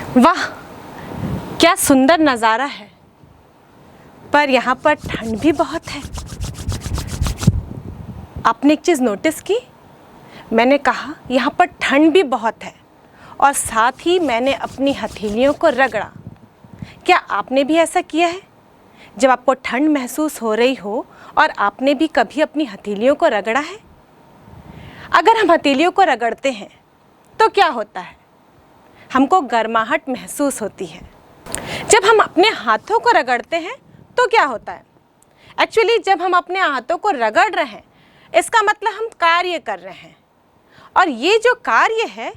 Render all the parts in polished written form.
वाह, क्या सुंदर नज़ारा है। पर यहाँ पर ठंड भी बहुत है। आपने एक चीज़ नोटिस की? मैंने कहा यहाँ पर ठंड भी बहुत है और साथ ही मैंने अपनी हथेलियों को रगड़ा। क्या आपने भी ऐसा किया है? जब आपको ठंड महसूस हो रही हो और आपने भी कभी अपनी हथेलियों को रगड़ा है? अगर हम हथेलियों को रगड़ते हैं तो क्या होता है? हमको गर्माहट महसूस होती है। जब हम अपने हाथों को रगड़ते हैं तो क्या होता है? एक्चुअली जब हम अपने हाथों को रगड़ रहे हैं, इसका मतलब हम कार्य कर रहे हैं, और ये जो कार्य है,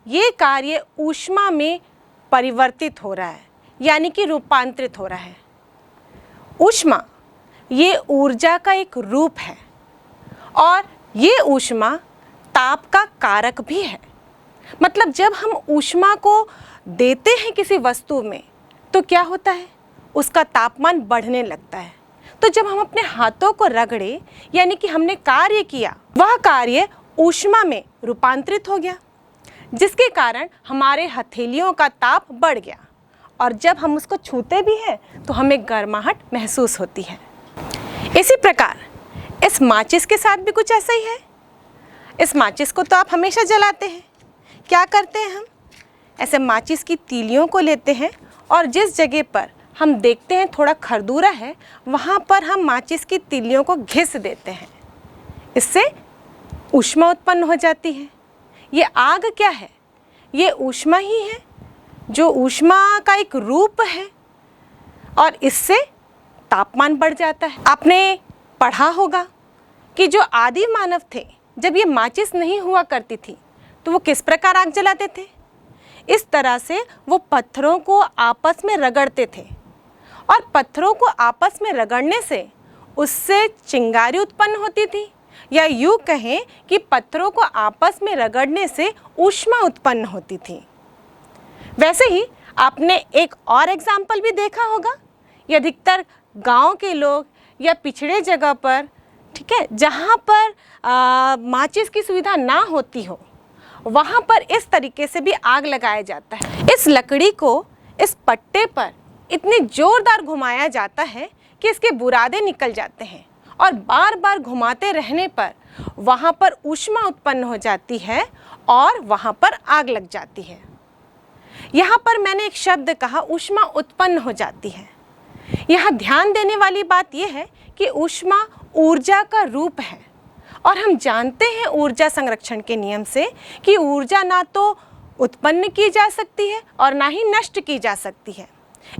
ये कार्य ऊष्मा में परिवर्तित हो रहा है, यानी कि रूपांतरित हो रहा है। ऊष्मा ये ऊर्जा का एक रूप है और ये ऊष्मा ताप का कारक भी है। मतलब जब हम ऊष्मा को देते हैं किसी वस्तु में तो क्या होता है? उसका तापमान बढ़ने लगता है। तो जब हम अपने हाथों को रगड़े, यानी कि हमने कार्य किया, वह कार्य ऊष्मा में रूपांतरित हो गया, जिसके कारण हमारे हथेलियों का ताप बढ़ गया, और जब हम उसको छूते भी हैं तो हमें गर्माहट महसूस होती है। इसी प्रकार इस माचिस के साथ भी कुछ ऐसा ही है। इस माचिस को तो आप हमेशा जलाते हैं। क्या करते हैं हम? ऐसे माचिस की तीलियों को लेते हैं और जिस जगह पर हम देखते हैं थोड़ा खरदूरा है, वहाँ पर हम माचिस की तीलियों को घिस देते हैं। इससे ऊष्मा उत्पन्न हो जाती है। ये आग क्या है? ये ऊष्मा ही है, जो ऊष्मा का एक रूप है, और इससे तापमान बढ़ जाता है। आपने पढ़ा होगा कि जो आदि मानव थे, जब ये माचिस नहीं हुआ करती थी तो वो किस प्रकार आग जलाते थे? इस तरह से वो पत्थरों को आपस में रगड़ते थे, और पत्थरों को आपस में रगड़ने से उससे चिंगारी उत्पन्न होती थी, या यूँ कहें कि पत्थरों को आपस में रगड़ने से ऊष्मा उत्पन्न होती थी। वैसे ही आपने एक और एग्जाम्पल भी देखा होगा। ये अधिकतर गांव के लोग या पिछड़े जगह पर, ठीक है, जहाँ पर माचिस की सुविधा ना होती हो, वहाँ पर इस तरीके से भी आग लगाया जाता है। इस लकड़ी को इस पट्टे पर इतने जोरदार घुमाया जाता है कि इसके बुरादे निकल जाते हैं, और बार बार घुमाते रहने पर वहाँ पर ऊष्मा उत्पन्न हो जाती है और वहाँ पर आग लग जाती है। यहाँ पर मैंने एक शब्द कहा, ऊष्मा उत्पन्न हो जाती है। यहाँ ध्यान देने वाली बात यह है कि ऊष्मा ऊर्जा का रूप है, और हम जानते हैं ऊर्जा संरक्षण के नियम से कि ऊर्जा ना तो उत्पन्न की जा सकती है और ना ही नष्ट की जा सकती है।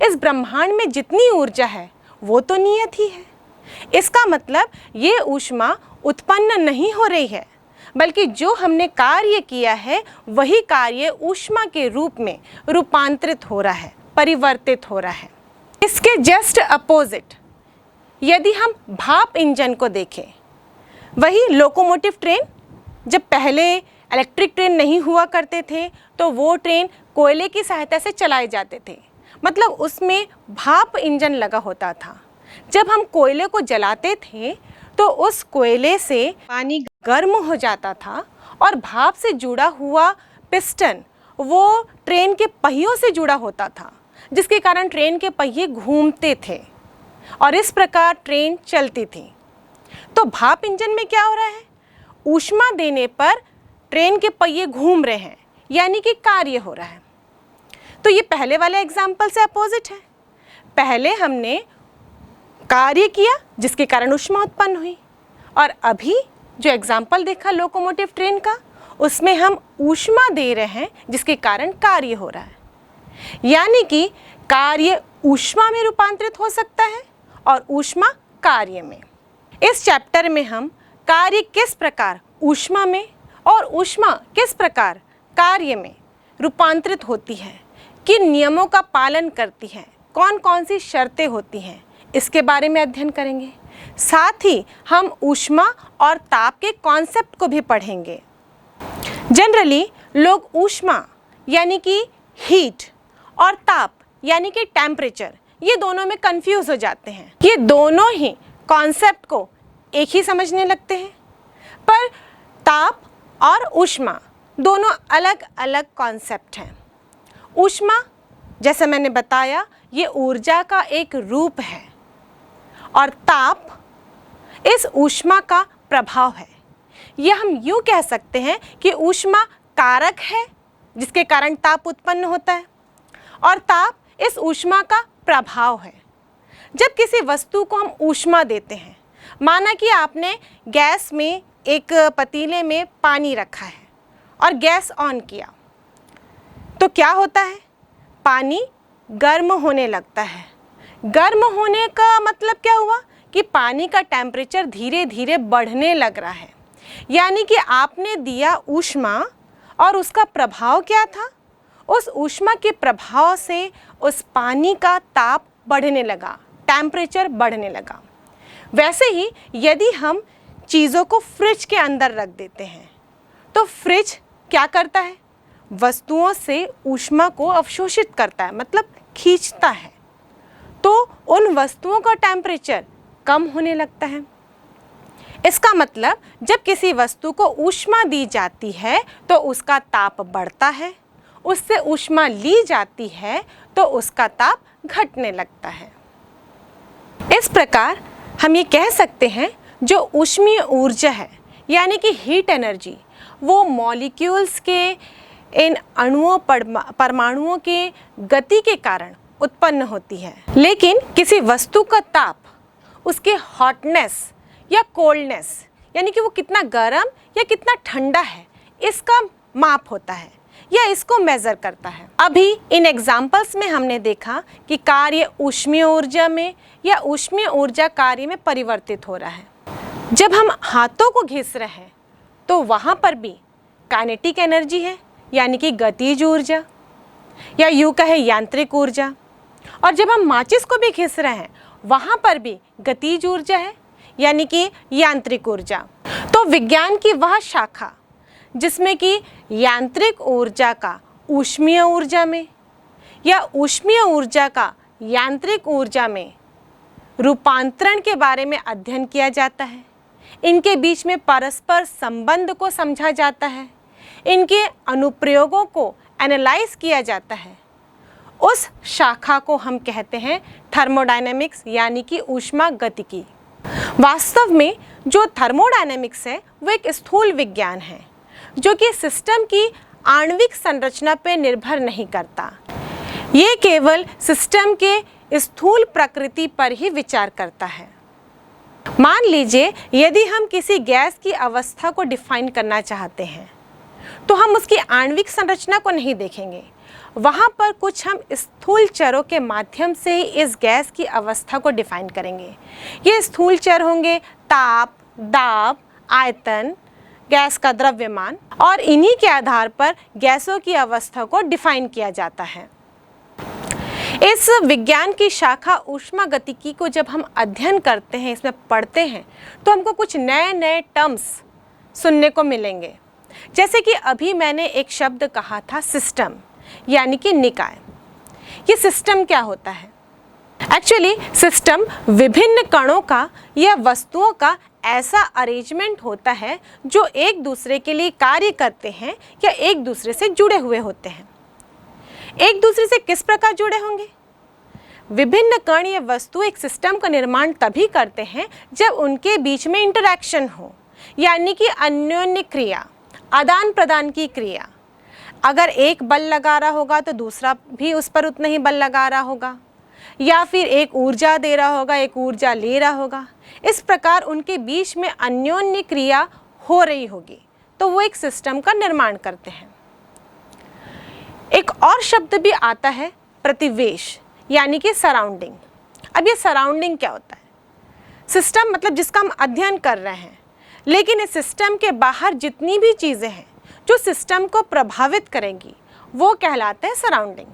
इस ब्रह्मांड में जितनी ऊर्जा है वो तो नियत ही है। इसका मतलब ये ऊष्मा उत्पन्न नहीं हो रही है, बल्कि जो हमने कार्य किया है वही कार्य ऊष्मा के रूप में रूपांतरित हो रहा है, परिवर्तित हो रहा है। इसके जस्ट अपोजिट यदि हम भाप इंजन को देखें, वही लोकोमोटिव ट्रेन, जब पहले इलेक्ट्रिक ट्रेन नहीं हुआ करते थे तो वो ट्रेन कोयले की सहायता से चलाए जाते थे। मतलब उसमें भाप इंजन लगा होता था। जब हम कोयले को जलाते थे तो उस कोयले से पानी गर्म हो जाता था, और भाप से जुड़ा हुआ पिस्टन वो ट्रेन के पहियों से जुड़ा होता था, जिसके कारण ट्रेन के पहिए घूमते थे और इस प्रकार ट्रेन चलती थी। तो भाप इंजन में क्या हो रहा है? ऊष्मा देने पर ट्रेन के पहिए घूम रहे हैं, यानी कि कार्य हो रहा है। तो ये पहले वाले एग्जाम्पल से अपोजिट है। पहले हमने कार्य किया जिसके कारण ऊष्मा उत्पन्न हुई, और अभी जो एग्जाम्पल देखा लोकोमोटिव ट्रेन का, उसमें हम ऊष्मा दे रहे हैं जिसके कारण कार्य हो रहा है। यानी कि कार्य ऊष्मा में रूपांतरित हो सकता है और ऊष्मा कार्य में। इस चैप्टर में हम कार्य किस प्रकार ऊष्मा में और ऊष्मा किस प्रकार कार्य में रूपांतरित होती है, किन नियमों का पालन करती है, कौन कौन सी शर्तें होती हैं, इसके बारे में अध्ययन करेंगे। साथ ही हम ऊष्मा और ताप के कॉन्सेप्ट को भी पढ़ेंगे। जनरली लोग ऊष्मा यानी कि हीट और ताप यानी कि टेम्परेचर, ये दोनों में कंफ्यूज हो जाते हैं। ये दोनों ही कॉन्सेप्ट को एक ही समझने लगते हैं, पर ताप और ऊष्मा दोनों अलग अलग कॉन्सेप्ट हैं। ऊष्मा जैसे मैंने बताया, ये ऊर्जा का एक रूप है और ताप इस ऊष्मा का प्रभाव है। यह हम यूँ कह सकते हैं कि ऊष्मा कारक है जिसके कारण ताप उत्पन्न होता है और ताप इस ऊष्मा का प्रभाव है। जब किसी वस्तु को हम ऊष्मा देते हैं, माना कि आपने गैस में एक पतीले में पानी रखा है और गैस ऑन किया, तो क्या होता है? पानी गर्म होने लगता है। गर्म होने का मतलब क्या हुआ कि पानी का टेम्परेचर धीरे धीरे बढ़ने लग रहा है। यानी कि आपने दिया ऊष्मा और उसका प्रभाव क्या था? उस ऊष्मा के प्रभाव से उस पानी का ताप बढ़ने लगा, टेम्परेचर बढ़ने लगा। वैसे ही यदि हम चीज़ों को फ्रिज के अंदर रख देते हैं तो फ्रिज क्या करता है? वस्तुओं से ऊष्मा को अवशोषित करता है, मतलब खींचता है, तो उन वस्तुओं का टेम्परेचर कम होने लगता है। इसका मतलब जब किसी वस्तु को ऊष्मा दी जाती है तो उसका ताप बढ़ता है, उससे ऊष्मा ली जाती है तो उसका ताप घटने लगता है। इस प्रकार हम ये कह सकते हैं जो ऊष्मीय ऊर्जा है यानी कि हीट एनर्जी, वो मॉलिक्यूल्स के इन अणुओं परमाणुओं के गति के कारण उत्पन्न होती है। लेकिन किसी वस्तु का ताप उसके हॉटनेस या कोल्डनेस यानी कि वो कितना गर्म या कितना ठंडा है, इसका माप होता है या इसको मेज़र करता है। अभी इन एग्जाम्पल्स में हमने देखा कि कार्य ऊष्मीय ऊर्जा में या ऊष्मीय ऊर्जा कार्य में परिवर्तित हो रहा है। जब हम हाथों को घिस रहे हैं तो वहाँ पर भी काइनेटिक एनर्जी है यानी कि गतिज ऊर्जा या यूँ कहे यांत्रिक ऊर्जा, और जब हम माचिस को भी घिस रहे हैं वहाँ पर भी गतिज ऊर्जा है यानी कि यांत्रिक ऊर्जा। तो विज्ञान की वह शाखा जिसमें कि यांत्रिक ऊर्जा का ऊष्मीय ऊर्जा में या ऊष्मीय ऊर्जा का यांत्रिक ऊर्जा में रूपांतरण के बारे में अध्ययन किया जाता है, इनके बीच में परस्पर संबंध को समझा जाता है, इनके अनुप्रयोगों को एनालाइज किया जाता है, उस शाखा को हम कहते हैं थर्मोडायनेमिक्स यानी कि ऊष्मा गतिकी। वास्तव में जो थर्मोडायनेमिक्स है वो एक स्थूल विज्ञान है जो कि सिस्टम की आणविक संरचना पर निर्भर नहीं करता। ये केवल सिस्टम के स्थूल प्रकृति पर ही विचार करता है। मान लीजिए यदि हम किसी गैस की अवस्था को डिफाइन करना चाहते हैं तो हम उसकी आणविक संरचना को नहीं देखेंगे, वहाँ पर कुछ हम स्थूल चरों के माध्यम से ही इस गैस की अवस्था को डिफाइन करेंगे। ये स्थूल चर होंगे ताप, दाब, आयतन, गैस का द्रव्यमान, और इन्हीं के आधार पर गैसों की अवस्था को डिफाइन किया जाता है। इस विज्ञान की शाखा ऊष्मागतिकी को जब हम अध्ययन करते हैं, इसमें पढ़ते हैं, तो हमको कुछ नए नए टर्म्स सुनने को मिलेंगे। जैसे कि अभी मैंने एक शब्द कहा था सिस्टम यानी कि निकाय। ये सिस्टम क्या होता है? एक्चुअली सिस्टम विभिन्न कणों का या वस्तुओं का ऐसा अरेंजमेंट होता है जो एक दूसरे के लिए कार्य करते हैं या एक दूसरे से जुड़े हुए होते हैं। एक दूसरे से किस प्रकार जुड़े होंगे? विभिन्न कण या वस्तु एक सिस्टम का निर्माण तभी करते हैं जब उनके बीच में इंटरैक्शन हो, यानी कि अन्योन्य क्रिया, आदान प्रदान की क्रिया। अगर एक बल लगा रहा होगा तो दूसरा भी उस पर उतना ही बल लगा रहा होगा, या फिर एक ऊर्जा दे रहा होगा, एक ऊर्जा ले रहा होगा। इस प्रकार उनके बीच में अन्योन्य क्रिया हो रही होगी तो वो एक सिस्टम का निर्माण करते हैं। एक और शब्द भी आता है प्रतिवेश यानी कि सराउंडिंग। अब ये सराउंडिंग क्या होता है? सिस्टम मतलब जिसका हम अध्ययन कर रहे हैं, लेकिन इस सिस्टम के बाहर जितनी भी चीज़ें हैं जो सिस्टम को प्रभावित करेंगी वो कहलाते हैं सराउंडिंग।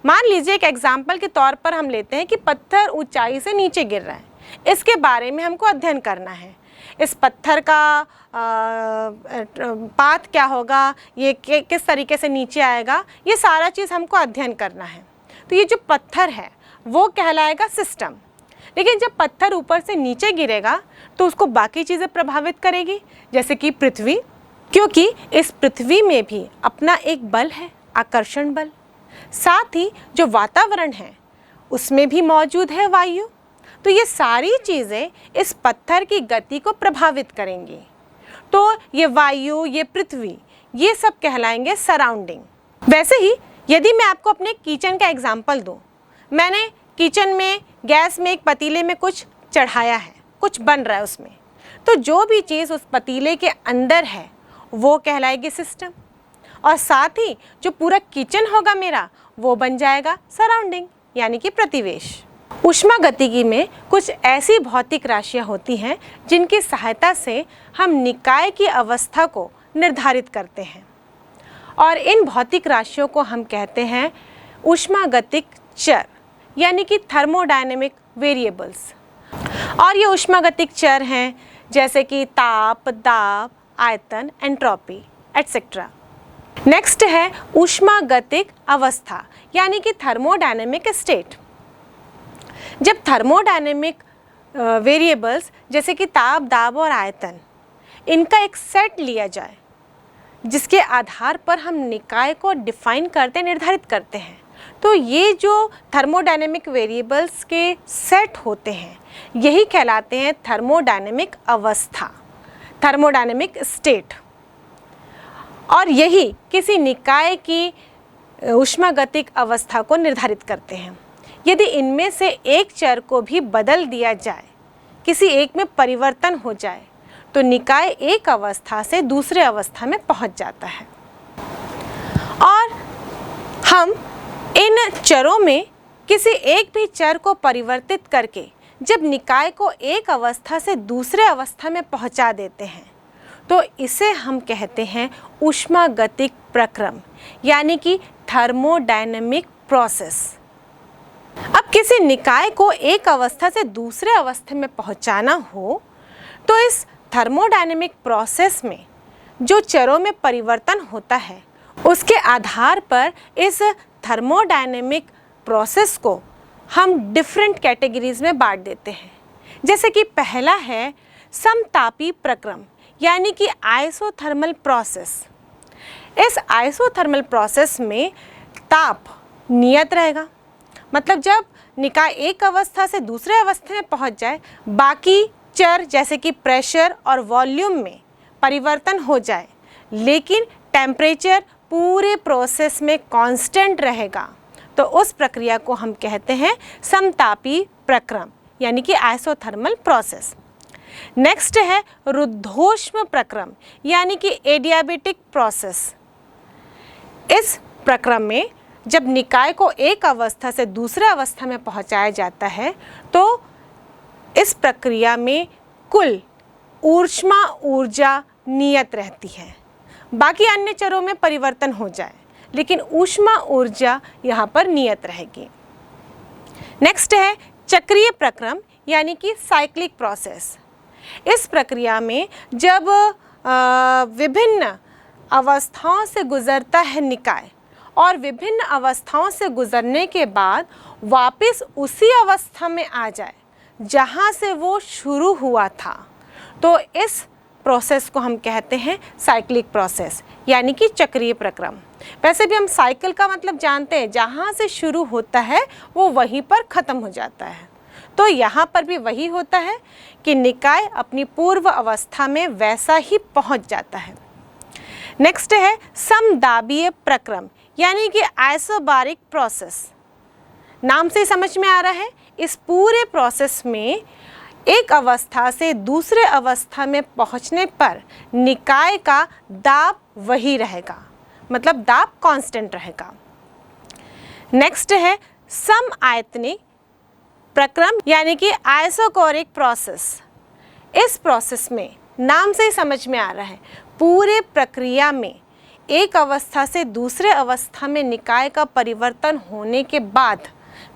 मान लीजिए एक एग्जाम्पल के तौर पर हम लेते हैं कि पत्थर ऊंचाई से नीचे गिर रहा है, इसके बारे में हमको अध्ययन करना है। इस पत्थर का पाथ क्या होगा, ये किस तरीके से नीचे आएगा, ये सारा चीज़ हमको अध्ययन करना है। तो ये जो पत्थर है वो कहलाएगा सिस्टम। लेकिन जब पत्थर ऊपर से नीचे गिरेगा तो उसको बाकी चीज़ें प्रभावित करेगी, जैसे कि पृथ्वी, क्योंकि इस पृथ्वी में भी अपना एक बल है, आकर्षण बल। साथ ही जो वातावरण है उसमें भी मौजूद है वायु। तो ये सारी चीज़ें इस पत्थर की गति को प्रभावित करेंगी। तो ये वायु, ये पृथ्वी, ये सब कहलाएंगे सराउंडिंग। वैसे ही यदि मैं आपको अपने किचन का एग्जाम्पल दूँ, मैंने किचन में गैस में एक पतीले में कुछ चढ़ाया है, कुछ बन रहा है उसमें, तो जो भी चीज़ उस पतीले के अंदर है वो कहलाएगी सिस्टम, और साथ ही जो पूरा किचन होगा मेरा वो बन जाएगा सराउंडिंग यानी कि प्रतिवेश। ऊष्मागतिकी में कुछ ऐसी भौतिक राशियाँ होती हैं जिनकी सहायता से हम निकाय की अवस्था को निर्धारित करते हैं, और इन भौतिक राशियों को हम कहते हैं ऊष्मागतिक चर यानी कि थर्मोडायनेमिक वेरिएबल्स। और ये ऊष्मागतिक चर हैं जैसे कि ताप, दाब, आयतन, एंट्रोपी एटसेट्रा। नेक्स्ट है ऊष्मागतिक अवस्था यानी कि थर्मोडायनेमिक स्टेट। जब थर्मोडायनेमिक वेरिएबल्स जैसे कि ताप, दाब और आयतन, इनका एक सेट लिया जाए जिसके आधार पर हम निकाय को डिफाइन करते, निर्धारित करते हैं, तो ये जो थर्मोडायनेमिक वेरिएबल्स के सेट होते हैं यही कहलाते हैं थर्मोडायनेमिक अवस्था, थर्मोडायनेमिक स्टेट। और यही किसी निकाय की ऊष्मागतिक अवस्था को निर्धारित करते हैं। यदि इनमें से एक चर को भी बदल दिया जाए, किसी एक में परिवर्तन हो जाए, तो निकाय एक अवस्था से दूसरे अवस्था में पहुंच जाता है। और हम इन चरों में किसी एक भी चर को परिवर्तित करके जब निकाय को एक अवस्था से दूसरे अवस्था में पहुंचा देते हैं तो इसे हम कहते हैं ऊष्मागतिक प्रक्रम यानी कि थर्मोडायनेमिक प्रोसेस। अब किसी निकाय को एक अवस्था से दूसरे अवस्था में पहुंचाना हो तो इस थर्मोडायनेमिक प्रोसेस में जो चरों में परिवर्तन होता है उसके आधार पर इस थर्मोडायनेमिक प्रोसेस को हम डिफरेंट कैटेगरीज में बांट देते हैं। जैसे कि पहला है समतापी प्रक्रम यानी कि आइसोथर्मल प्रोसेस। इस आइसोथर्मल प्रोसेस में ताप नियत रहेगा, मतलब जब निकाय एक अवस्था से दूसरे अवस्था में पहुंच जाए, बाकी चर जैसे कि प्रेशर और वॉल्यूम में परिवर्तन हो जाए, लेकिन टेम्परेचर पूरे प्रोसेस में कांस्टेंट रहेगा, तो उस प्रक्रिया को हम कहते हैं समतापी प्रक्रम यानी कि आइसोथर्मल प्रोसेस। नेक्स्ट है रुद्धोष्म प्रक्रम यानी कि एडियाबेटिक प्रोसेस। इस प्रक्रम में जब निकाय को एक अवस्था से दूसरे अवस्था में पहुंचाया जाता है तो इस प्रक्रिया में कुल ऊष्मा ऊर्जा नियत रहती है, बाकी अन्य चरों में परिवर्तन हो जाए लेकिन ऊष्मा ऊर्जा यहाँ पर नियत रहेगी। नेक्स्ट है चक्रीय प्रक्रम यानी कि साइक्लिक प्रोसेस। इस प्रक्रिया में जब विभिन्न अवस्थाओं से गुजरता है निकाय और विभिन्न अवस्थाओं से गुजरने के बाद वापस उसी अवस्था में आ जाए जहाँ से वो शुरू हुआ था, तो इस प्रोसेस को हम कहते हैं साइक्लिक प्रोसेस यानी कि चक्रीय प्रक्रम। वैसे भी हम साइकिल का मतलब जानते हैं, जहाँ से शुरू होता है वो वहीं पर ख़त्म हो जाता है, तो यहाँ पर भी वही होता है कि निकाय अपनी पूर्व अवस्था में वैसा ही पहुँच जाता है। नेक्स्ट है समदाबीय प्रक्रम यानी कि आइसोबारिक प्रोसेस। नाम से समझ में आ रहा है, इस पूरे प्रोसेस में एक अवस्था से दूसरे अवस्था में पहुंचने पर निकाय का दाब वही रहेगा, मतलब दाब कांस्टेंट रहेगा। नेक्स्ट है समआयतनिक प्रक्रम यानी कि आइसोकोरिक प्रोसेस। इस प्रोसेस में नाम से ही समझ में आ रहा है, पूरे प्रक्रिया में एक अवस्था से दूसरे अवस्था में निकाय का परिवर्तन होने के बाद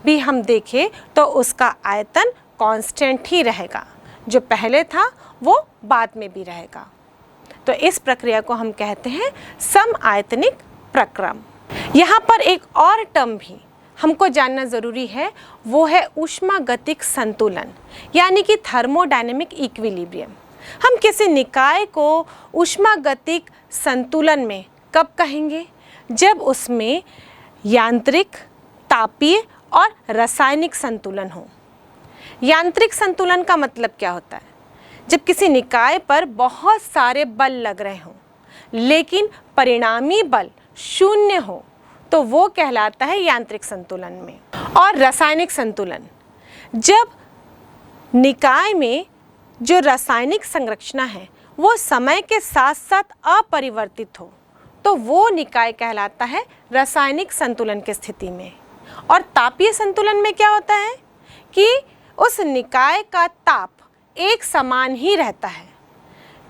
भी हम देखें तो उसका आयतन कांस्टेंट ही रहेगा, जो पहले था वो बाद में भी रहेगा। तो इस प्रक्रिया को हम कहते हैं समआयतनिक प्रक्रम। यहाँ पर एक और टर्म भी हमको जानना ज़रूरी है, वो है ऊष्मागतिक संतुलन यानी कि थर्मोडायनेमिक इक्विलिब्रियम। हम किसी निकाय को ऊष्मागतिक संतुलन में कब कहेंगे? जब उसमें यांत्रिक, तापीय और रासायनिक संतुलन हो। यांत्रिक संतुलन का मतलब क्या होता है? जब किसी निकाय पर बहुत सारे बल लग रहे हों लेकिन परिणामी बल शून्य हो तो वो कहलाता है यांत्रिक संतुलन में। और रासायनिक संतुलन, जब निकाय में जो रासायनिक संरचना है वो समय के साथ साथ अपरिवर्तित हो तो वो निकाय कहलाता है रासायनिक संतुलन की स्थिति में। और तापीय संतुलन में क्या होता है कि उस निकाय का ताप एक समान ही रहता है,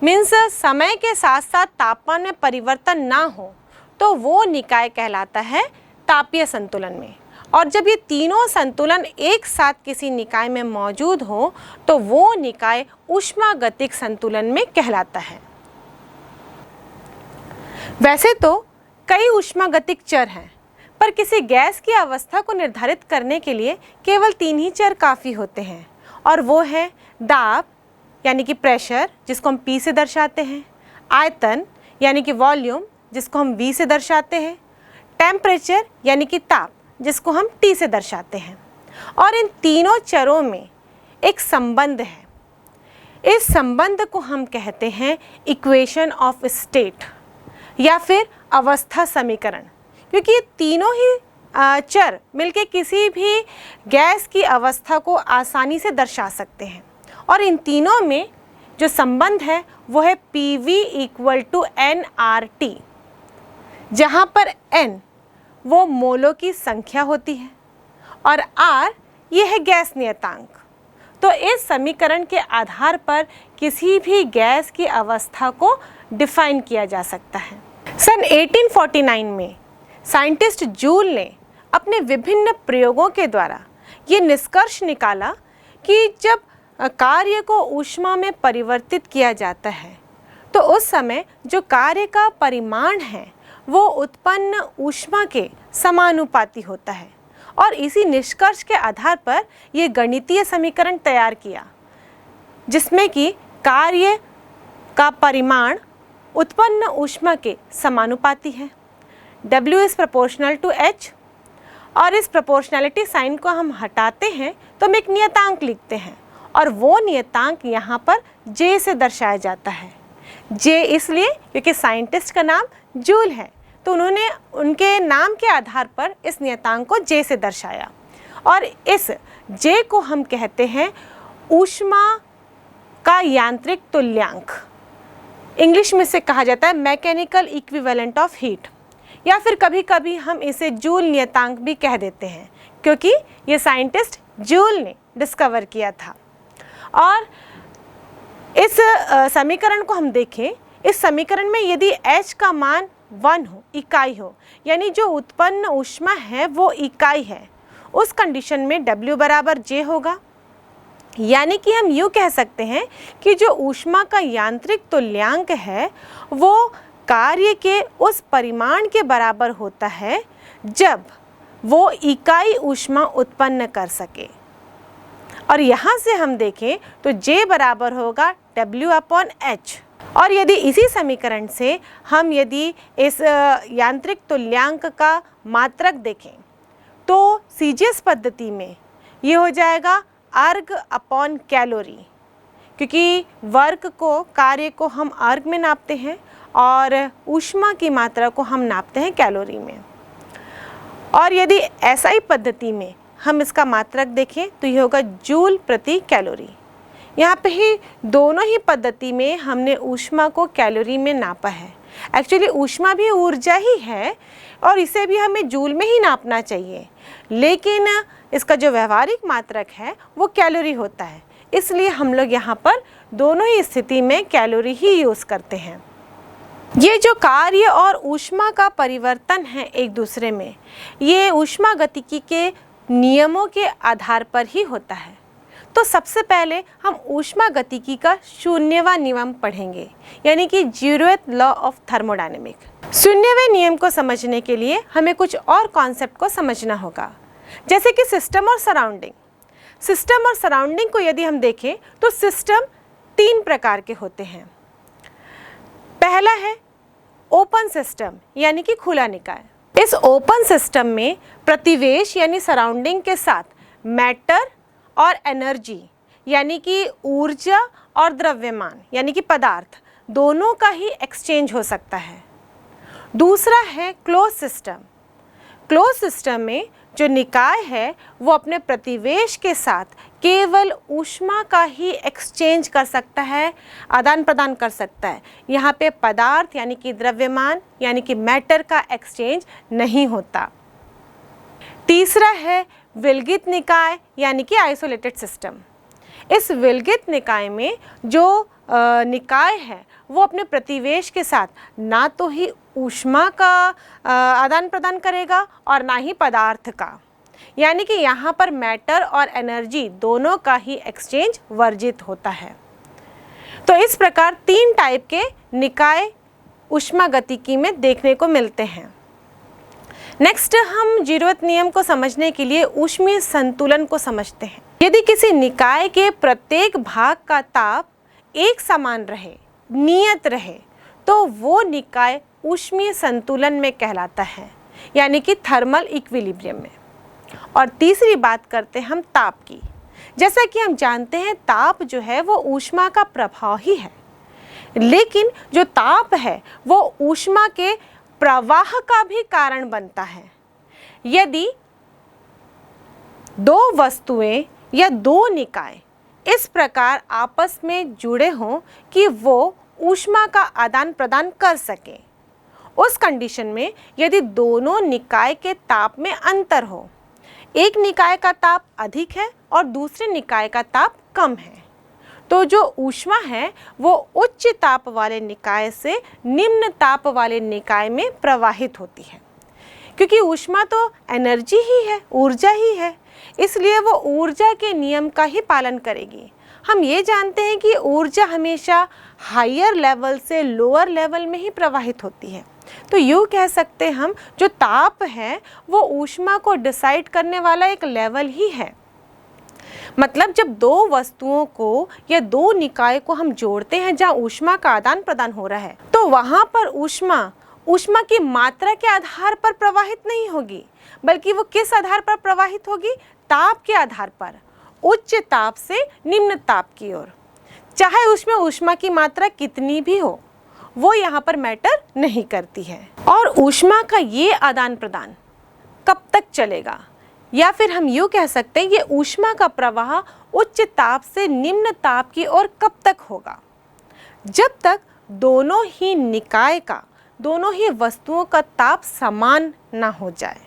मीन्स समय के साथ साथ तापमान में परिवर्तन ना हो तो वो निकाय कहलाता है तापीय संतुलन में। और जब ये तीनों संतुलन एक साथ किसी निकाय में मौजूद हो तो वो निकाय ऊष्मागतिक संतुलन में कहलाता है। वैसे तो कई ऊष्मागतिक चर हैं, पर किसी गैस की अवस्था को निर्धारित करने के लिए केवल 3 ही चर काफ़ी होते हैं, और वो है दाब यानी कि प्रेशर जिसको हम P से दर्शाते हैं, आयतन यानी कि वॉल्यूम जिसको हम V से दर्शाते हैं, टेम्परेचर यानी कि ताप जिसको हम T से दर्शाते हैं। और इन तीनों चरों में एक संबंध है। इस संबंध को हम कहते हैं इक्वेशन ऑफ स्टेट या फिर अवस्था समीकरण, क्योंकि ये तीनों ही चर मिलके किसी भी गैस की अवस्था को आसानी से दर्शा सकते हैं। और इन तीनों में जो संबंध है वो है PV = nRT, जहाँ पर n वो मोलों की संख्या होती है और R ये है गैस नियतांक। तो इस समीकरण के आधार पर किसी भी गैस की अवस्था को डिफाइन किया जा सकता है। सन 1849 में साइंटिस्ट जूल ने अपने विभिन्न प्रयोगों के द्वारा ये निष्कर्ष निकाला कि जब कार्य को ऊष्मा में परिवर्तित किया जाता है तो उस समय जो कार्य का परिमाण है वो उत्पन्न ऊष्मा के समानुपाती होता है। और इसी निष्कर्ष के आधार पर ये गणितीय समीकरण तैयार किया जिसमें कि कार्य का परिमाण उत्पन्न ऊष्मा के समानुपाती है। W is proportional to H, और इस प्रोपोर्शनैलिटी साइन को हम हटाते हैं तो हम एक नियतांक लिखते हैं और वो नियतांक यहाँ पर J से दर्शाया जाता है। J इसलिए क्योंकि साइंटिस्ट का नाम जूल है तो उन्होंने उनके नाम के आधार पर इस नियतांक को J से दर्शाया। और इस J को हम कहते हैं ऊष्मा का यांत्रिक तुल्यांक। इंग्लिश में इसे कहा जाता है मैकेनिकल इक्विवेलेंट ऑफ हीट, या फिर कभी कभी हम इसे जूल नियतांक भी कह देते हैं क्योंकि ये साइंटिस्ट जूल ने डिस्कवर किया था। और इस समीकरण को हम देखें, इस समीकरण में यदि H का मान 1 हो, इकाई हो, यानी जो उत्पन्न ऊष्मा है वो इकाई है, उस कंडीशन में W बराबर J होगा। यानी कि हम यूँ कह सकते हैं कि जो ऊष्मा का यांत्रिक तुल्यांक है वो कार्य के उस परिमाण के बराबर होता है जब वो इकाई ऊष्मा उत्पन्न कर सके। और यहाँ से हम देखें तो J बराबर होगा W/H। और यदि इसी समीकरण से हम यदि इस यांत्रिक तुल्यांक का मात्रक देखें तो CGS पद्धति में ये हो जाएगा अर्ग/कैलोरी, क्योंकि वर्क को, कार्य को हम अर्ग में नापते हैं और ऊष्मा की मात्रा को हम नापते हैं कैलोरी में। और यदि SI पद्धति में हम इसका मात्रक देखें तो ये होगा जूल प्रति कैलोरी। यहाँ पे ही दोनों ही पद्धति में हमने ऊष्मा को कैलोरी में नापा है। एक्चुअली ऊष्मा भी ऊर्जा ही है और इसे भी हमें जूल में ही नापना चाहिए, लेकिन इसका जो व्यवहारिक मात्रक है वो कैलोरी होता है, इसलिए हम लोग यहाँ पर दोनों ही स्थिति में कैलोरी ही यूज़ करते हैं। ये जो कार्य और ऊष्मा का परिवर्तन है एक दूसरे में, ये ऊष्मागतिकी के नियमों के आधार पर ही होता है। तो सबसे पहले हम ऊष्मागतिकी का शून्यवां नियम पढ़ेंगे, यानी कि 0th लॉ ऑफ थर्मोडायनेमिक। शून्यवें नियम को समझने के लिए हमें कुछ और कॉन्सेप्ट को समझना होगा, जैसे कि सिस्टम और सराउंडिंग। सिस्टम और सराउंडिंग को यदि हम देखें तो सिस्टम 3 प्रकार के होते हैं। पहला है ओपन सिस्टम, यानी कि खुला निकाय। इस ओपन सिस्टम में प्रतिवेश यानी सराउंडिंग के साथ मैटर और एनर्जी यानी कि ऊर्जा और द्रव्यमान यानी कि पदार्थ दोनों का ही एक्सचेंज हो सकता है। दूसरा है क्लोज सिस्टम। क्लोज सिस्टम में जो निकाय है वो अपने प्रतिवेश के साथ केवल ऊष्मा का ही एक्सचेंज कर सकता है, आदान प्रदान कर सकता है। यहाँ पे पदार्थ यानी कि द्रव्यमान यानी कि मैटर का एक्सचेंज नहीं होता। तीसरा है विलगित निकाय यानी कि आइसोलेटेड सिस्टम। इस विलगित निकाय में जो निकाय है वो अपने प्रतिवेश के साथ ना तो ही ऊष्मा का आदान प्रदान करेगा और ना ही पदार्थ का, यानी कि यहाँ पर मैटर और एनर्जी दोनों का ही एक्सचेंज वर्जित होता है। तो इस प्रकार 3 टाइप के निकाय ऊष्मागतिकी में देखने को मिलते हैं। नेक्स्ट हम जीरोथ नियम को समझने के लिए ऊष्मीय संतुलन को समझते हैं। यदि किसी निकाय के प्रत्येक भाग का ताप एक समान रहे, नियत रहे, तो वो निकाय ऊष्मीय संतुलन में कहलाता है, यानी कि थर्मल इक्विलिब्रियम में। और तीसरी बात करते हैं हम ताप की। जैसा कि हम जानते हैं ताप जो है वो ऊष्मा का प्रभाव ही है, लेकिन जो ताप है वो ऊष्मा के प्रवाह का भी कारण बनता है। यदि 2 वस्तुएं या 2 निकाय इस प्रकार आपस में जुड़े हों कि वो ऊष्मा का आदान प्रदान कर सकें, उस कंडीशन में यदि दोनों निकाय के ताप में अंतर हो, एक निकाय का ताप अधिक है और दूसरे निकाय का ताप कम है, तो जो ऊष्मा है वो उच्च ताप वाले निकाय से निम्न ताप वाले निकाय में प्रवाहित होती है। क्योंकि ऊष्मा तो एनर्जी ही है, ऊर्जा ही है, इसलिए वो ऊर्जा के नियम का ही पालन करेगी। हम ये जानते हैं कि ऊर्जा हमेशा हायर लेवल से लोअर लेवल में ही प्रवाहित होती है। तो यूँ कह सकते हैं हम जो ताप है वो ऊष्मा को डिसाइड करने वाला एक लेवल ही है। मतलब जब 2 वस्तुओं को या 2 निकाय को हम जोड़ते हैं जहाँ ऊष्मा का आदान प्रदान हो रहा है, तो वहाँ पर ऊष्मा की मात्रा के आधार पर प्रवाहित नहीं होगी, बल्कि वो किस आधार पर प्रवाहित होगी? ताप के आधार पर, उच्च ताप से निम्न ताप की ओर। चाहे उसमें ऊष्मा की मात्रा कितनी भी हो, वो यहाँ पर मैटर नहीं करती है। और ऊष्मा का ये आदान प्रदान कब तक चलेगा, या फिर हम यूँ कह सकते हैं ये ऊष्मा का प्रवाह उच्च ताप से निम्न ताप की ओर कब तक होगा? जब तक दोनों ही निकाय का, दोनों ही वस्तुओं का ताप समान ना हो जाए।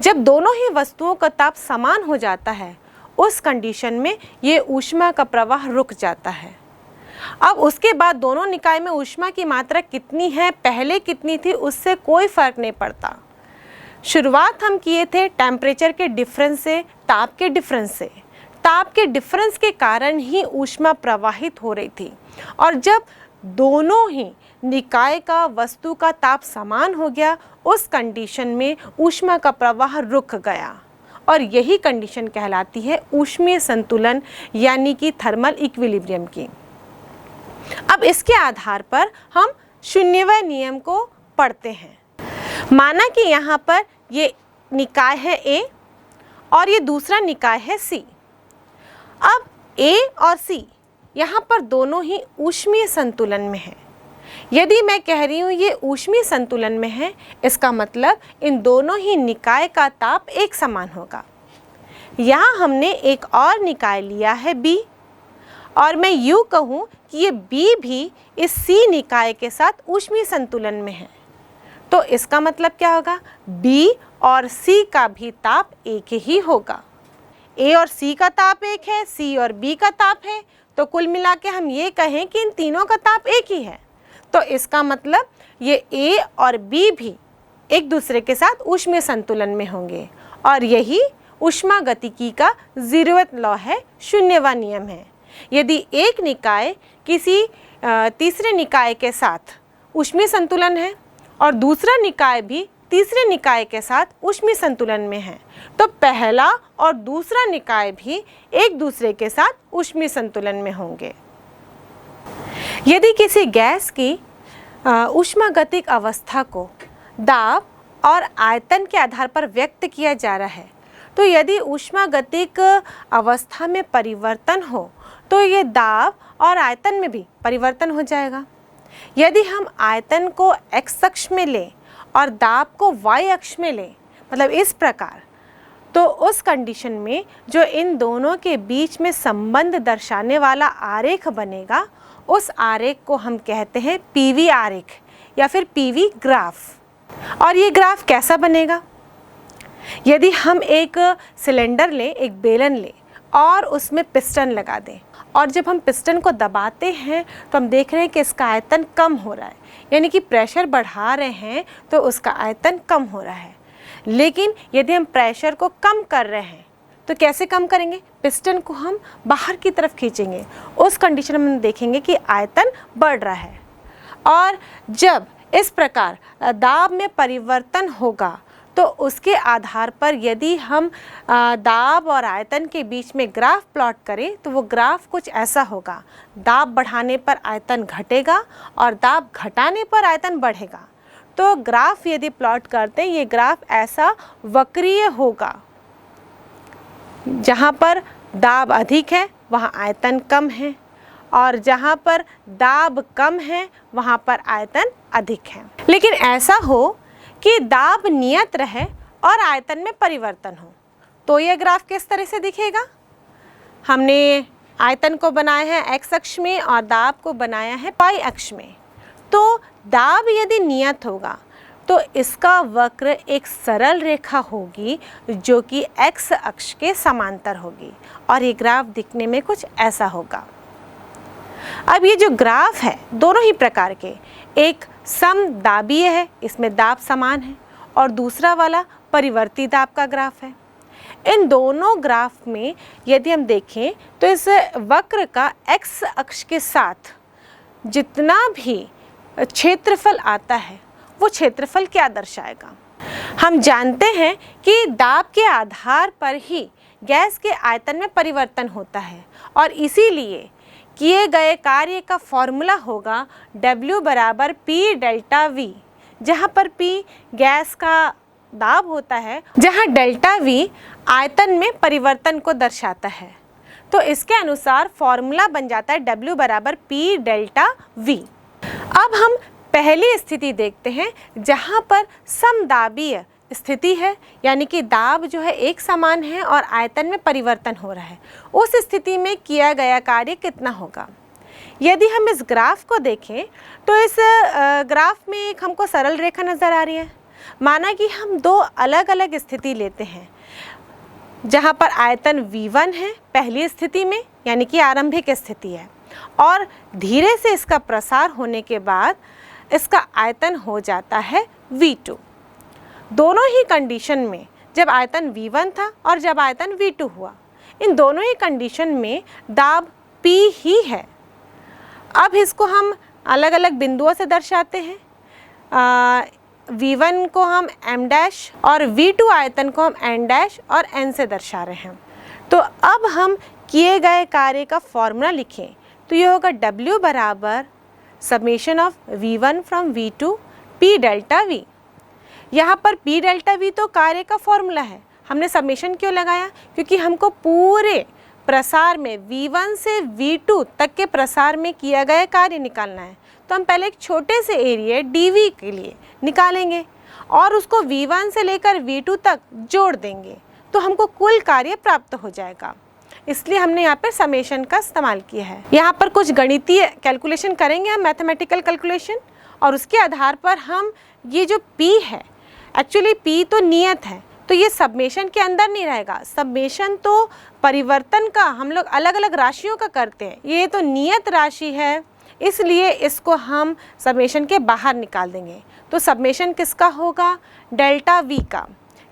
जब दोनों ही वस्तुओं का ताप समान हो जाता है, उस कंडीशन में ये ऊष्मा का प्रवाह रुक जाता है। अब उसके बाद दोनों निकाय में ऊष्मा की मात्रा कितनी है, पहले कितनी थी, उससे कोई फर्क नहीं पड़ता। शुरुआत हम किए थे टेम्परेचर के डिफरेंस से, ताप के डिफरेंस से। ताप के डिफरेंस के कारण ही ऊष्मा प्रवाहित हो रही थी, और जब दोनों ही निकाय का, वस्तु का ताप समान हो गया, उस कंडीशन में ऊष्मा का प्रवाह रुक गया, और यही कंडीशन कहलाती है ऊष्मीय संतुलन यानी कि थर्मल इक्विलिब्रियम की। अब इसके आधार पर हम शून्यवय नियम को पढ़ते हैं। माना कि यहाँ पर ये निकाय है A और ये दूसरा निकाय है C। अब A और C यहाँ पर दोनों ही ऊष्मीय संतुलन में है। यदि मैं कह रही हूँ ये ऊष्मीय संतुलन में है, इसका मतलब इन दोनों ही निकाय का ताप एक समान होगा। यहाँ हमने एक और निकाय लिया है B, और मैं यूँ कहूँ कि ये B भी इस C निकाय के साथ ऊष्मीय संतुलन में है, तो इसका मतलब क्या होगा? B और C का भी ताप एक ही होगा। A और C का ताप एक है, C और B का ताप है, तो कुल मिला के हम ये कहें कि इन तीनों का ताप एक ही है। तो इसका मतलब ये A और B भी एक दूसरे के साथ ऊष्मीय संतुलन में होंगे, और यही ऊष्मागतिकी का 0th लॉ है, शून्यवा नियम है। यदि एक निकाय किसी तीसरे निकाय के साथ ऊष्मीय संतुलन है और दूसरा निकाय भी तीसरे निकाय के साथ ऊष्मीय संतुलन में है, तो पहला और दूसरा निकाय भी एक दूसरे के साथ ऊष्मीय संतुलन में होंगे। यदि किसी गैस की ऊष्मागतिक अवस्था को दाब और आयतन के आधार पर व्यक्त किया जा रहा है, तो यदि ऊष्मागतिक अवस्था में परिवर्तन हो तो ये दाब और आयतन में भी परिवर्तन हो जाएगा। यदि हम आयतन को x अक्ष में लें और दाब को y अक्ष में लें, मतलब इस प्रकार, तो उस कंडीशन में जो इन दोनों के बीच में संबंध दर्शाने वाला आरेख बनेगा, उस आरेख को हम कहते हैं पीवी आरेख या फिर पीवी ग्राफ। और ये ग्राफ कैसा बनेगा? यदि हम एक सिलेंडर लें, एक बेलन लें और उसमें पिस्टन लगा दें, और जब हम पिस्टन को दबाते हैं तो हम देख रहे हैं कि इसका आयतन कम हो रहा है, यानी कि प्रेशर बढ़ा रहे हैं तो उसका आयतन कम हो रहा है। लेकिन यदि हम प्रेशर को कम कर रहे हैं तो कैसे कम करेंगे? पिस्टन को हम बाहर की तरफ खींचेंगे, उस कंडीशन में हम देखेंगे कि आयतन बढ़ रहा है। और जब इस प्रकार दाब में परिवर्तन होगा तो उसके आधार पर यदि हम दाब और आयतन के बीच में ग्राफ प्लॉट करें तो वो ग्राफ कुछ ऐसा होगा। दाब बढ़ाने पर आयतन घटेगा और दाब घटाने पर आयतन बढ़ेगा। तो ग्राफ यदि प्लॉट करते हैं, ये ग्राफ ऐसा वक्रीय होगा। जहाँ पर दाब अधिक है वहाँ आयतन कम है, और जहाँ पर दाब कम है वहाँ पर आयतन अधिक है। लेकिन ऐसा हो कि दाब नियत रहे और आयतन में परिवर्तन हो, तो यह ग्राफ किस तरह से दिखेगा? हमने आयतन को बनाया है x अक्ष में और दाब को बनाया है y अक्ष में। तो दाब यदि नियत होगा तो इसका वक्र एक सरल रेखा होगी जो कि x अक्ष के समांतर होगी, और ये ग्राफ दिखने में कुछ ऐसा होगा। अब ये जो ग्राफ है दोनों ही प्रकार के, एक समदाबीय है, इसमें दाब समान है, और दूसरा वाला परिवर्ती दाब का ग्राफ है। इन दोनों ग्राफ में यदि हम देखें तो इस वक्र का x अक्ष के साथ जितना भी क्षेत्रफल आता है वो क्षेत्रफल क्या दर्शाएगा? हम जानते हैं कि दाब के आधार पर ही गैस के आयतन में परिवर्तन होता है, और इसीलिए किए गए कार्य का फॉर्मूला होगा W बराबर P डेल्टा V, जहाँ पर P गैस का दाब होता है, जहाँ डेल्टा V आयतन में परिवर्तन को दर्शाता है। तो इसके अनुसार फॉर्मूला बन जाता है W बराबर P डेल्टा V। अब हम पहली स्थिति देखते हैं जहाँ पर समदाबीय स्थिति है, यानी कि दाब जो है एक समान है और आयतन में परिवर्तन हो रहा है। उस स्थिति में किया गया कार्य कितना होगा? यदि हम इस ग्राफ को देखें तो इस ग्राफ में एक हमको सरल रेखा नज़र आ रही है। माना कि हम दो अलग अलग स्थिति लेते हैं, जहाँ पर आयतन V1 है पहली स्थिति में, यानी कि आरंभिक स्थिति है, और धीरे से इसका प्रसार होने के बाद इसका आयतन हो जाता है V2। दोनों ही कंडीशन में, जब आयतन V1 था और जब आयतन V2 हुआ, इन दोनों ही कंडीशन में दाब P ही है। अब इसको हम अलग अलग बिंदुओं से दर्शाते हैं। V1 को हम M डैश और V2 आयतन को हम N डैश और N से दर्शा रहे हैं। तो अब हम किए गए कार्य का फॉर्मूला लिखें तो ये होगा W बराबर summation of V1 from V2 P delta V। यहाँ पर P डेल्टा V तो कार्य का फॉर्मूला है। हमने समेशन क्यों लगाया? क्योंकि हमको पूरे प्रसार में V1 से V2 तक के प्रसार में किया गया कार्य निकालना है। तो हम पहले एक छोटे से एरिया dV के लिए निकालेंगे और उसको V1 से लेकर V2 तक जोड़ देंगे, तो हमको कुल कार्य प्राप्त हो जाएगा। इसलिए हमने यहाँ पर समेशन का इस्तेमाल किया है। यहाँ पर कुछ गणितीय कैलकुलेशन करेंगे हम, मैथमेटिकल कैलकुलेशन, और उसके आधार पर हम ये जो P है, एक्चुअली P तो नियत है, तो ये सबमेशन के अंदर नहीं रहेगा। सबमेशन तो परिवर्तन का हम लोग अलग अलग राशियों का करते हैं, ये तो नियत राशि है, इसलिए इसको हम सबमेशन के बाहर निकाल देंगे। तो सबमेशन किसका होगा? डेल्टा V का।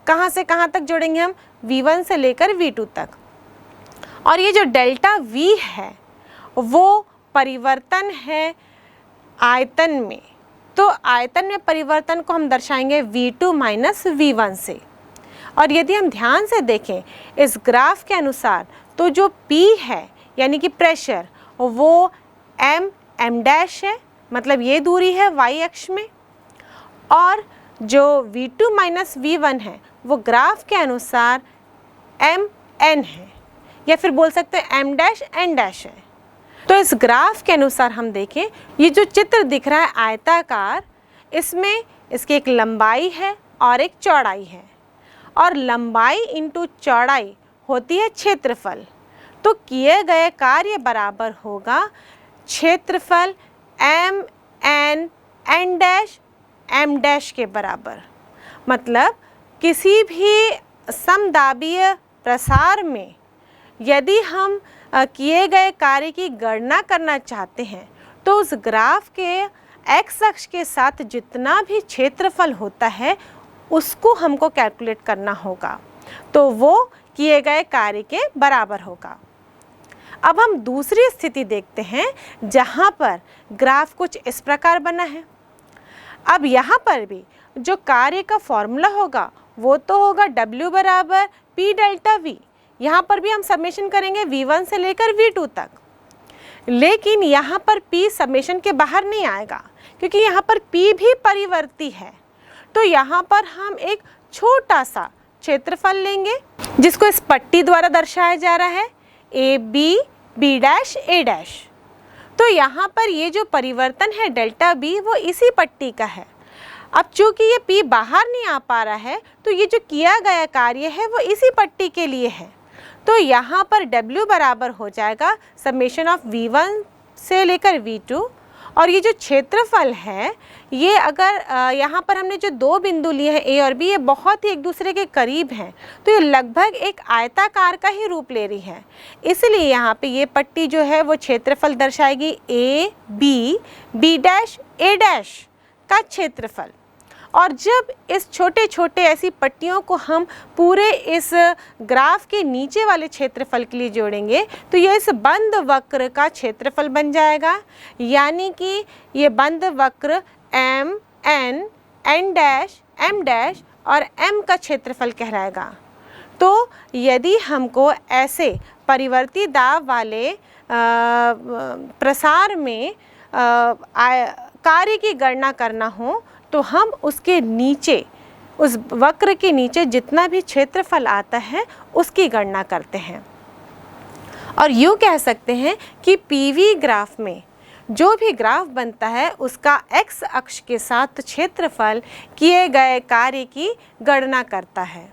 कहाँ से कहाँ तक जोड़ेंगे हम? V1 से लेकर V2 तक। और ये जो डेल्टा V है वो परिवर्तन है आयतन में, तो आयतन में परिवर्तन को हम दर्शाएंगे V2 माइनस V1 से। और यदि हम ध्यान से देखें इस ग्राफ के अनुसार, तो जो P है यानी कि प्रेशर, वो M डैश है, मतलब ये दूरी है y अक्ष में, और जो V2 माइनस V1 है वो ग्राफ के अनुसार MN है, या फिर बोल सकते हैं M डैश N डैश है। तो इस ग्राफ के अनुसार हम देखें, ये जो चित्र दिख रहा है आयताकार, इसमें इसकी एक लंबाई है और एक चौड़ाई है, और लंबाई इंटू चौड़ाई होती है क्षेत्रफल। तो किए गए कार्य बराबर होगा क्षेत्रफल N डैश M डैश के बराबर। मतलब किसी भी समदाबीय प्रसार में यदि हम किए गए कार्य की गणना करना चाहते हैं तो उस ग्राफ के एक्स अक्ष के साथ जितना भी क्षेत्रफल होता है उसको हमको कैलकुलेट करना होगा, तो वो किए गए कार्य के बराबर होगा। अब हम दूसरी स्थिति देखते हैं जहाँ पर ग्राफ कुछ इस प्रकार बना है। अब यहाँ पर भी जो कार्य का फॉर्मूला होगा वो तो होगा W बराबर P डेल्टा V। यहाँ पर भी हम समेशन करेंगे V1 से लेकर V2 तक, लेकिन यहाँ पर P समेशन के बाहर नहीं आएगा क्योंकि यहाँ पर P भी परिवर्ती है। तो यहाँ पर हम एक छोटा सा क्षेत्रफल लेंगे जिसको इस पट्टी द्वारा दर्शाया जा रहा है AB B dash A dash. तो यहाँ पर ये जो परिवर्तन है डेल्टा B वो इसी पट्टी का है। अब चूंकि ये P बाहर नहीं आ पा रहा है तो ये जो किया गया कार्य है वो इसी पट्टी के लिए है। तो यहाँ पर W बराबर हो जाएगा समेशन ऑफ V1 से लेकर V2, और ये जो क्षेत्रफल है ये अगर यहाँ पर हमने जो दो बिंदु लिए हैं A और B, ये बहुत ही एक दूसरे के करीब हैं, तो ये लगभग एक आयताकार का ही रूप ले रही है। इसलिए यहाँ पे ये पट्टी जो है वो क्षेत्रफल दर्शाएगी B डैश A डैश का क्षेत्रफल। और जब इस छोटे छोटे ऐसी पट्टियों को हम पूरे इस ग्राफ के नीचे वाले क्षेत्रफल के लिए जोड़ेंगे तो ये इस बंद वक्र का क्षेत्रफल बन जाएगा, यानी कि ये बंद वक्र N डैश M डैश और M का क्षेत्रफल कहलाएगा। तो यदि हमको ऐसे परिवर्ती दाब वाले प्रसार में कार्य की गणना करना हो तो हम उसके नीचे, उस वक्र के नीचे जितना भी क्षेत्रफल आता है उसकी गणना करते हैं। और यूँ कह सकते हैं कि PV ग्राफ में जो भी ग्राफ बनता है उसका x अक्ष के साथ क्षेत्रफल किए गए कार्य की गणना करता है।